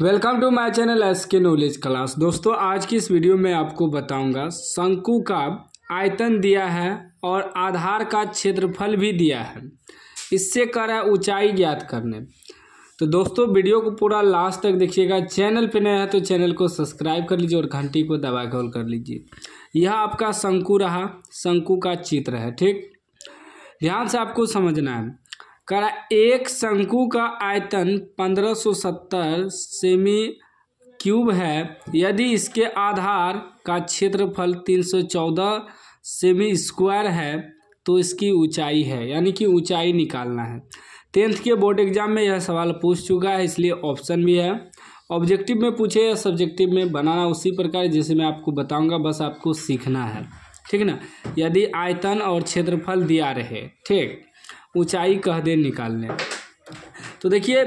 Welcome to my channel SK knowledge class. दोस्तों, आज की इस वीडियो में आपको बताऊंगा शंकु का आयतन दिया है और आधार का क्षेत्रफल भी दिया है। इससे कह रहा है ऊंचाई ज्ञात करने। तो दोस्तों, वीडियो को पूरा लास्ट तक देखिएगा। चैनल पे नया है तो चैनल को सब्सक्राइब कर लीजिए और घंटी को दबा के ऑल कर लीजिए। यह आपका शंकु रहा, शंकु का चित्र है। ठीक, ध्यान से आपको समझना है। कह रहा एक शंकु का आयतन 1570 सेमी क्यूब है। यदि इसके आधार का क्षेत्रफल 314 सेमी स्क्वायर है तो इसकी ऊंचाई है, यानी कि ऊंचाई निकालना है। 10th के बोर्ड एग्जाम में यह सवाल पूछ चुका है, इसलिए ऑप्शन भी है। ऑब्जेक्टिव में पूछे या सब्जेक्टिव में बनाना उसी प्रकार जैसे मैं आपको बताऊंगा, बस आपको सीखना है। ठीक ना। यदि आयतन और क्षेत्रफल दिया रहे, ठीक, ऊंचाई कह दे निकालने। तो देखिए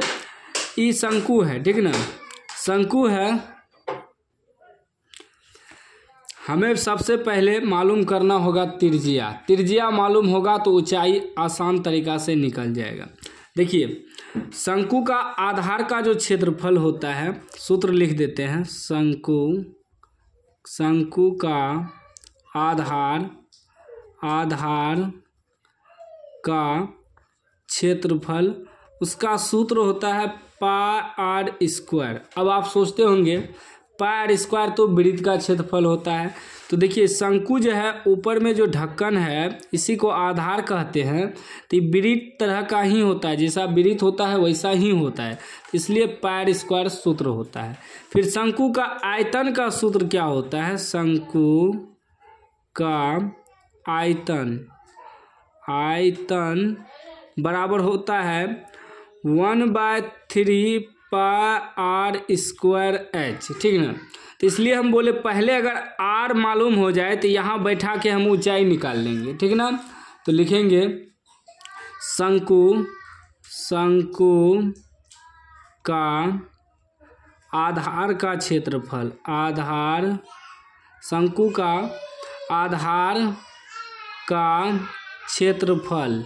ये शंकु है, ठीक ना। शंकु है, हमें सबसे पहले मालूम करना होगा त्रिज्या। त्रिज्या मालूम होगा तो ऊंचाई आसान तरीका से निकल जाएगा। देखिए शंकु का आधार का जो क्षेत्रफल होता है, सूत्र लिख देते हैं। शंकु का आधार का क्षेत्रफल, उसका सूत्र होता है पाई आर स्क्वायर। अब आप सोचते होंगे पाई आर स्क्वायर तो वृत्त का क्षेत्रफल होता है। तो देखिए शंकु जो है, ऊपर में जो ढक्कन है इसी को आधार कहते हैं। तो वृत्त तरह का ही होता है, जैसा वृत्त होता है वैसा ही होता है, इसलिए पाई आर स्क्वायर सूत्र होता है। फिर शंकु का आयतन का सूत्र क्या होता है? शंकु का आयतन बराबर होता है 1/3 पाई आर स्क्वायर एच। ठीक ना। तो इसलिए हम बोले पहले अगर आर मालूम हो जाए तो यहाँ बैठा के हम ऊंचाई निकाल लेंगे। ठीक ना। तो लिखेंगे शंकु का आधार का क्षेत्रफल, शंकु का आधार का क्षेत्रफल।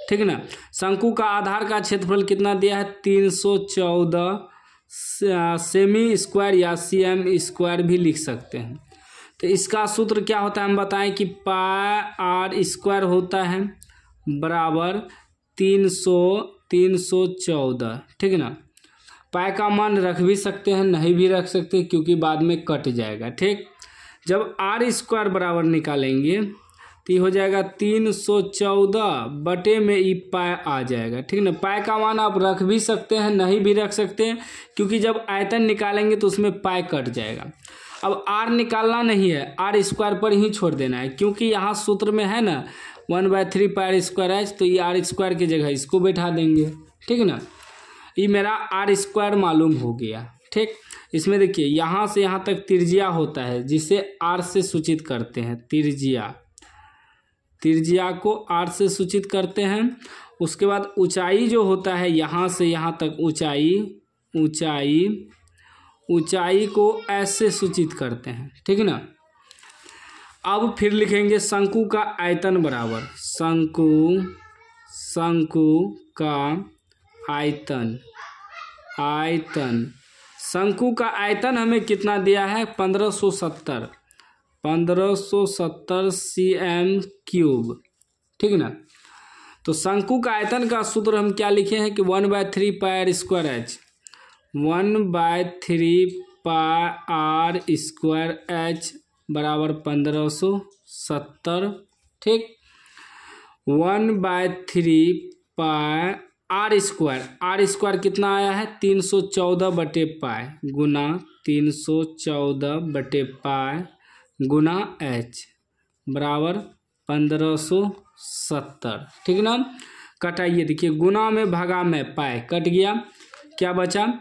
ठीक ना। शंकु का आधार का क्षेत्रफल कितना दिया है? 314 सेमी स्क्वायर या cm स्क्वायर भी लिख सकते हैं। तो इसका सूत्र क्या होता है हम बताएं कि पाई आर स्क्वायर होता है बराबर 314। ठीक ना। पाई का मान रख भी सकते हैं, नहीं भी रख सकते, क्योंकि बाद में कट जाएगा। ठीक, जब आर स्क्वायर बराबर निकालेंगे तो ये हो जाएगा 314 बटे में ई पाई आ जाएगा। ठीक ना। पाई का मान आप रख भी सकते हैं, नहीं भी रख सकते हैं, क्योंकि जब आयतन निकालेंगे तो उसमें पाई कट जाएगा। अब आर निकालना नहीं है, आर स्क्वायर पर ही छोड़ देना है, क्योंकि यहाँ सूत्र में है ना 1/3 पाई आर स्क्वायर एच, तो ये आर स्क्वायर की जगह इसको बैठा देंगे। ठीक ना। ये मेरा आर स्क्वायर मालूम हो गया। ठीक, इसमें देखिए यहाँ से यहाँ तक त्रिज्या होता है, जिसे आर से सूचित करते हैं। त्रिज्या को आर से सूचित करते हैं। उसके बाद ऊंचाई जो होता है यहाँ से यहाँ तक ऊंचाई को एस से सूचित करते हैं। ठीक ना। अब फिर लिखेंगे शंकु का आयतन बराबर शंकु का आयतन। शंकु का आयतन हमें कितना दिया है? 1570 cm क्यूब। ठीक ना। तो शंकु का आयतन का सूत्र हम क्या लिखे हैं कि 1/3 pi r square h. 1/3 pi r square h बराबर 1570। ठीक, 1/3 पाई आर स्क्वायर कितना आया है? 314 बटे पाई गुना 314 बटे पाई गुना एच बराबर 1570। ठीक ना। कटाइए, देखिए गुना में भागा में पाई कट गया, क्या बचा?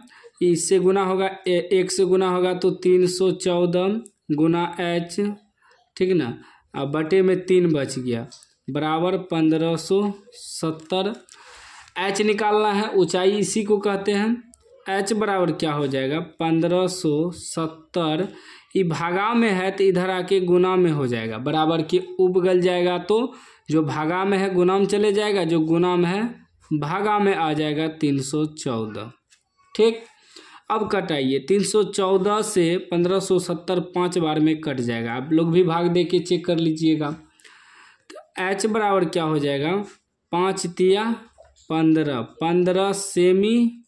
इससे गुना होगा, एक से गुना होगा तो 314 गुना एच। ठीक ना। अब बटे में 3 बच गया बराबर 1570। एच निकालना है, ऊंचाई इसी को कहते हैं। एच बराबर क्या हो जाएगा? 1570। ये भागा में है तो इधर आके गुना में हो जाएगा, बराबर के उबगल जाएगा तो जो भागा में है गुना में चले जाएगा, जो गुना में है भागा में आ जाएगा 314। ठीक, अब कटाइए 314 से 1570 5 बार में कट जाएगा। आप लोग भी भाग दे के चेक कर लीजिएगा। तो एच बराबर क्या हो जाएगा, 5 तिया 15, 15 सेमी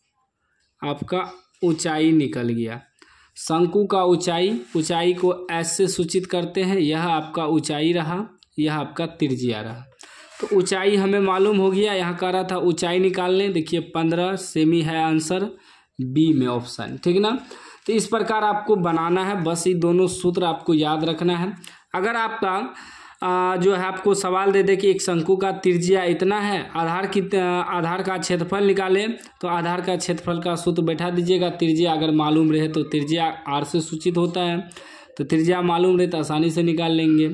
आपका ऊंचाई निकल गया। शंकु का ऊंचाई को एस से सूचित करते हैं। यह आपका ऊंचाई रहा, यह आपका त्रिज्या रहा। तो ऊंचाई हमें मालूम हो गया। यहाँ कह रहा था ऊंचाई निकालने, देखिए 15 सेमी है आंसर बी में ऑप्शन, ठीक ना। तो इस प्रकार आपको बनाना है, बस ये दोनों सूत्र आपको याद रखना है। अगर आपका जो है आपको सवाल दे दे कि एक शंकु का त्रिज्या इतना है, आधार का क्षेत्रफल निकाले, तो आधार का क्षेत्रफल का सूत्र बैठा दीजिएगा। त्रिज्या अगर मालूम रहे तो त्रिज्या आर से सूचित होता है, तो त्रिज्या मालूम रहे तो आसानी से निकाल लेंगे।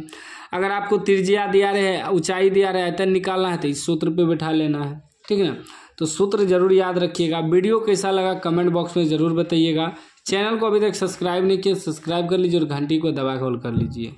अगर आपको त्रिज्या दिया रहे, ऊंचाई दिया रहे, आयतन निकालना है तो इस सूत्र पे बैठा लेना है, ठीक है ना। तो सूत्र जरूर याद रखिएगा। वीडियो कैसा लगा कमेंट बॉक्स में ज़रूर बताइएगा। चैनल को अभी तक सब्सक्राइब नहीं किया, सब्सक्राइब कर लीजिए और घंटी को दबा के ऑल कर लीजिए।